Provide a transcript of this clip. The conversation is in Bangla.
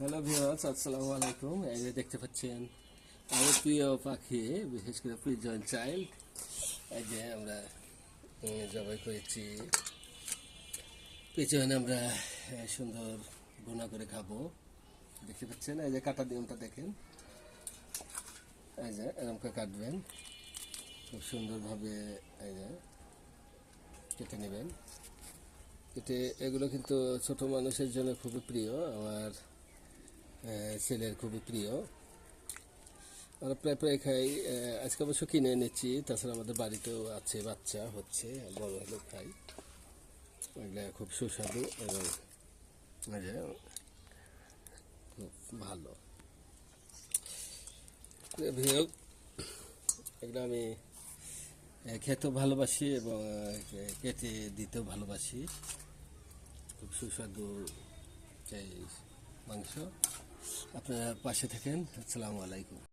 হ্যালো ভিউয়ার্স, আসসালামু আলাইকুম। এই যে দেখতে পাচ্ছেন আমার প্রিয় পাখি, বিশেষ করে পিজন চাইল্ড। এই যে আমরা জবাই করেছি পিজন, আমরা সুন্দর ভুনা করে খাবো। দেখতে পাচ্ছেন এই যে কাটা নিয়মটা দেখেন, এই যে এরকম করে কাটবেন খুব সুন্দরভাবে, এই যে কেটে নেবেন। কেটে এগুলো কিন্তু ছোট মানুষের জন্য খুবই প্রিয়, আমার ছেলের খুবই প্রিয়। আমরা প্রায় প্রায় খাই। আজকে অবশ্য কিনে এনেছি, তাছাড়া আমাদের বাড়িতেও আছে, বাচ্চা হচ্ছে, বড় হলেও খাই। এগুলো খুব সুস্বাদু এবং খুব ভালো। ভিডিও এগুলো আমি খেতেও ভালোবাসি এবং কেটে দিতেও ভালোবাসি। খুব সুস্বাদু এই মাংস। আপনারা পাশে থাকেন। আসসালামু আলাইকুম।